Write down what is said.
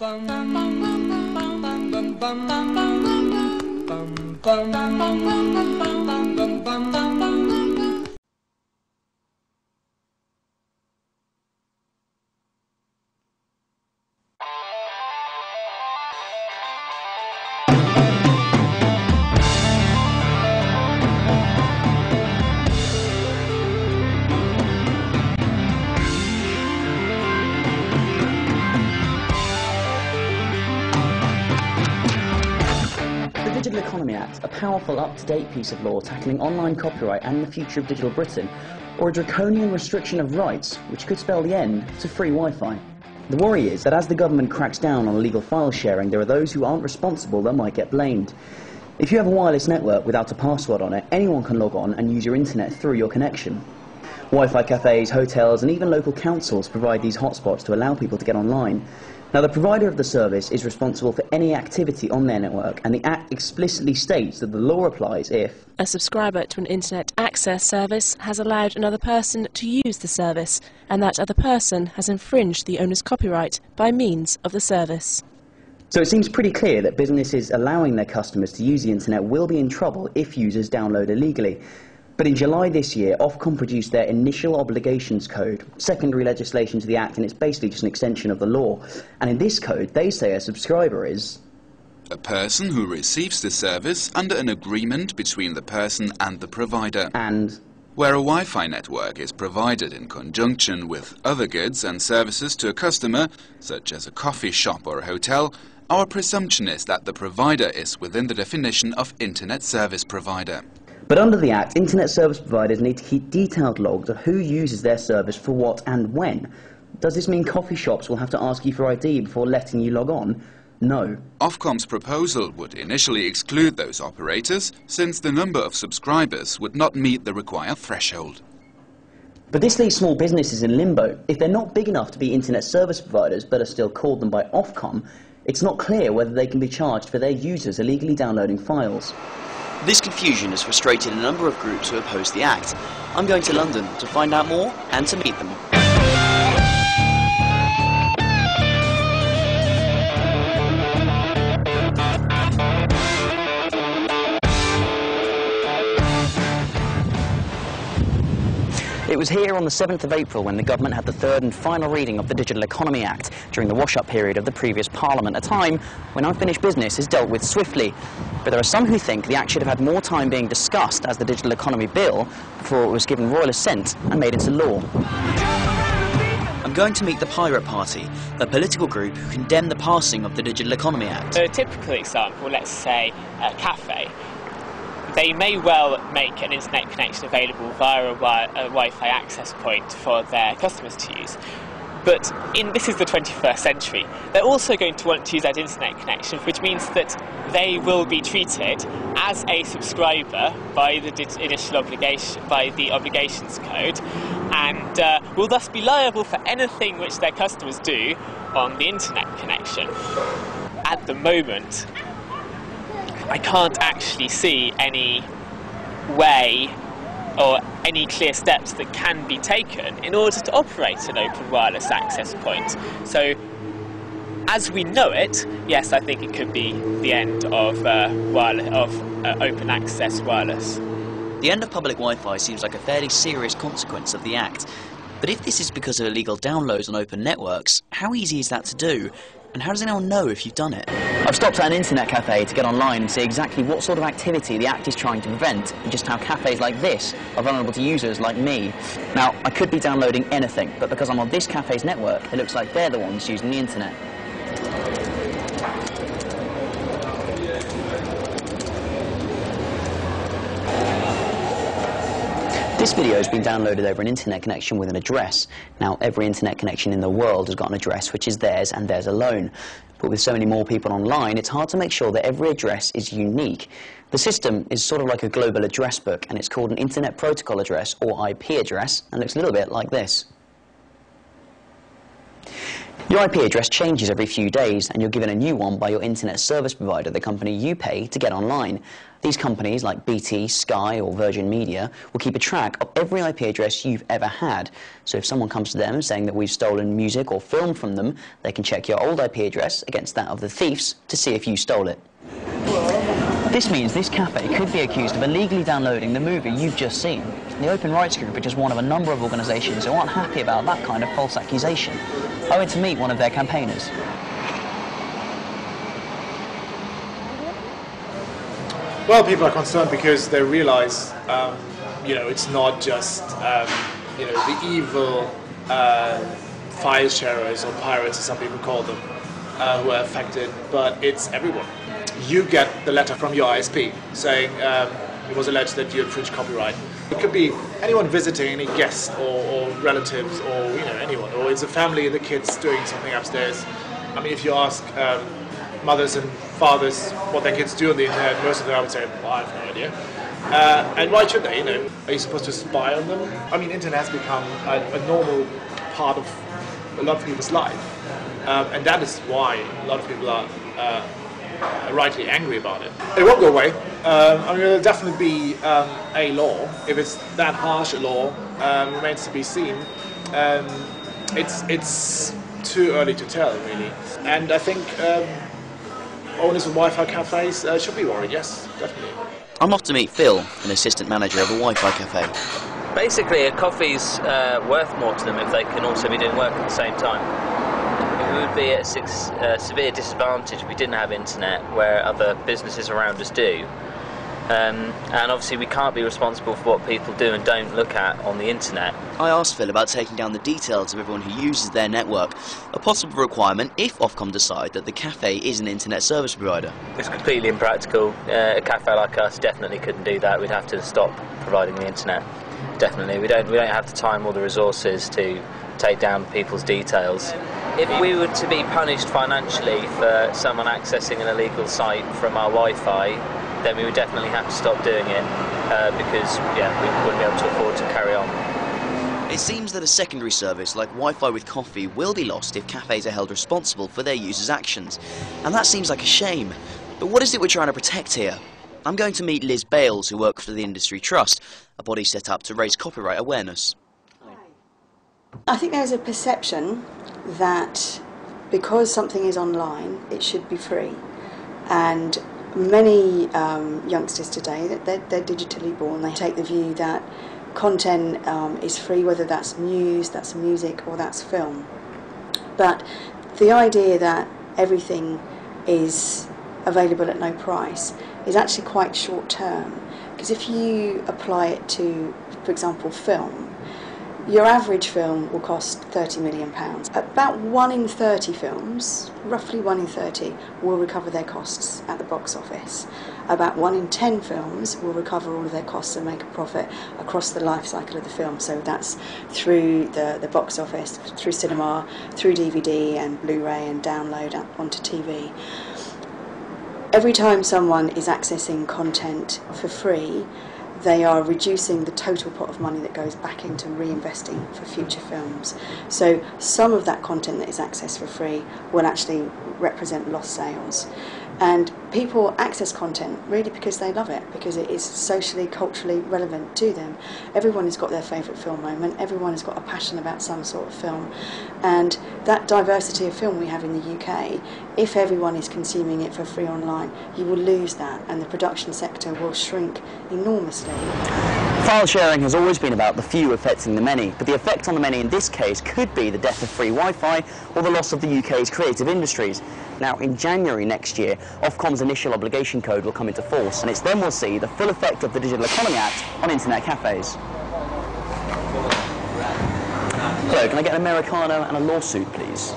The Digital Economy Act, a powerful, up-to-date piece of law tackling online copyright and the future of digital Britain, or a draconian restriction of rights, which could spell the end to free Wi-Fi. The worry is that as the government cracks down on illegal file sharing, there are those who aren't responsible that might get blamed. If you have a wireless network without a password on it, anyone can log on and use your internet through your connection. Wi-Fi cafes, hotels and even local councils provide these hotspots to allow people to get online. Now, the provider of the service is responsible for any activity on their network, and the Act explicitly states that the law applies if a subscriber to an internet access service has allowed another person to use the service, and that other person has infringed the owner's copyright by means of the service. So it seems pretty clear that businesses allowing their customers to use the internet will be in trouble if users download illegally. But in July this year, Ofcom produced their initial obligations code, secondary legislation to the Act, and it's basically just an extension of the law. And in this code, they say a subscriber is a person who receives the service under an agreement between the person and the provider. And where a Wi-Fi network is provided in conjunction with other goods and services to a customer, such as a coffee shop or a hotel, our presumption is that the provider is within the definition of Internet Service Provider. But under the Act, internet service providers need to keep detailed logs of who uses their service for what and when. Does this mean coffee shops will have to ask you for ID before letting you log on? No. Ofcom's proposal would initially exclude those operators, since the number of subscribers would not meet the required threshold. But this leaves small businesses in limbo. If they're not big enough to be internet service providers but are still called them by Ofcom, it's not clear whether they can be charged for their users illegally downloading files. This confusion has frustrated a number of groups who oppose the Act. I'm going to London to find out more and to meet them. It was here on the 7th of April when the government had the third and final reading of the Digital Economy Act during the wash-up period of the previous Parliament, a time when unfinished business is dealt with swiftly. But there are some who think the Act should have had more time being discussed as the Digital Economy Bill before it was given royal assent and made into law. I'm going to meet the Pirate Party, a political group who condemn the passing of the Digital Economy Act. A typical example, let's say a cafe. They may well make an internet connection available via a Wi-Fi access point for their customers to use. But this is the 21st century. They're also going to want to use that internet connection, which means that they will be treated as a subscriber by the initial obligation, by the obligations code, and will thus be liable for anything which their customers do on the internet connection. At the moment, I can't actually see any way or any clear steps that can be taken in order to operate an open wireless access point. So, as we know it, yes, I think it could be the end of open access wireless. The end of public Wi-Fi seems like a fairly serious consequence of the Act. But if this is because of illegal downloads on open networks, how easy is that to do? And how does anyone know if you've done it? I've stopped at an internet cafe to get online and see exactly what sort of activity the Act is trying to prevent, and just how cafes like this are vulnerable to users like me. Now, I could be downloading anything, but because I'm on this cafe's network, it looks like they're the ones using the internet. This video has been downloaded over an internet connection with an address. Now, every internet connection in the world has got an address which is theirs and theirs alone. But with so many more people online, it's hard to make sure that every address is unique. The system is sort of like a global address book, and it's called an Internet Protocol address, or IP address, and looks a little bit like this. Your IP address changes every few days, and you're given a new one by your internet service provider, the company you pay to get online. These companies, like BT, Sky or Virgin Media, will keep a track of every IP address you've ever had. So if someone comes to them saying that we've stolen music or film from them, they can check your old IP address against that of the thieves to see if you stole it. This means this cafe could be accused of illegally downloading the movie you've just seen. The Open Rights Group are just one of a number of organisations who aren't happy about that kind of false accusation. I went to meet one of their campaigners. Well, people are concerned because they realise, it's not just, the evil file sharers or pirates, as some people call them, who are affected, but it's everyone. You get the letter from your ISP saying it was alleged that you infringed copyright. It could be anyone visiting, any guest or relatives or anyone, or it's a family and the kids doing something upstairs. I mean, if you ask mothers and fathers what their kids do on the internet, most of them would say, well, I have no idea. And why should they? Are you supposed to spy on them? I mean, internet has become a normal part of a lot of people's life, and that is why a lot of people are rightly angry about it. It won't go away. There'll definitely be a law. If it's that harsh a law, remains to be seen. It's too early to tell, really. And I think owners of Wi-Fi cafes should be worried, yes, definitely. I'm off to meet Phil, an assistant manager of a Wi-Fi cafe. Basically, a coffee's worth more to them if they can also be doing work at the same time. We would be at a severe disadvantage if we didn't have internet where other businesses around us do. And obviously we can't be responsible for what people do and don't look at on the internet. I asked Phil about taking down the details of everyone who uses their network, a possible requirement if Ofcom decide that the cafe is an internet service provider. It's completely impractical. A cafe like us definitely couldn't do that. We'd have to stop providing the internet. Definitely. We don't have the time or the resources to take down people's details. If we were to be punished financially for someone accessing an illegal site from our Wi-Fi, then we would definitely have to stop doing it because we wouldn't be able to afford to carry on. It seems that a secondary service like Wi-Fi with coffee will be lost if cafes are held responsible for their users' actions. And that seems like a shame. But what is it we're trying to protect here? I'm going to meet Liz Bales, who works for the Industry Trust, a body set up to raise copyright awareness. I think there's a perception that because something is online, it should be free. And many youngsters today, they're digitally born, they take the view that content is free, whether that's news, that's music, or that's film. But the idea that everything is available at no price is actually quite short term. Because if you apply it to, for example, film, your average film will cost £30 million. About 1 in 30 films, roughly 1 in 30, will recover their costs at the box office. About 1 in 10 films will recover all of their costs and make a profit across the life cycle of the film. So that's through the box office, through cinema, through DVD and Blu-ray and download up onto TV. Every time someone is accessing content for free, they are reducing the total pot of money that goes back into reinvesting for future films. So some of that content that is accessed for free will actually represent lost sales. And people access content really because they love it, because it is socially, culturally relevant to them. Everyone has got their favourite film moment, everyone has got a passion about some sort of film. And that diversity of film we have in the UK, if everyone is consuming it for free online, you will lose that and the production sector will shrink enormously. File sharing has always been about the few affecting the many, but the effect on the many in this case could be the death of free Wi-Fi or the loss of the UK's creative industries. Now, in January next year, Ofcom's initial obligation code will come into force, and it's then we'll see the full effect of the Digital Economy Act on internet cafes. Hello, can I get an Americano and a lawsuit, please?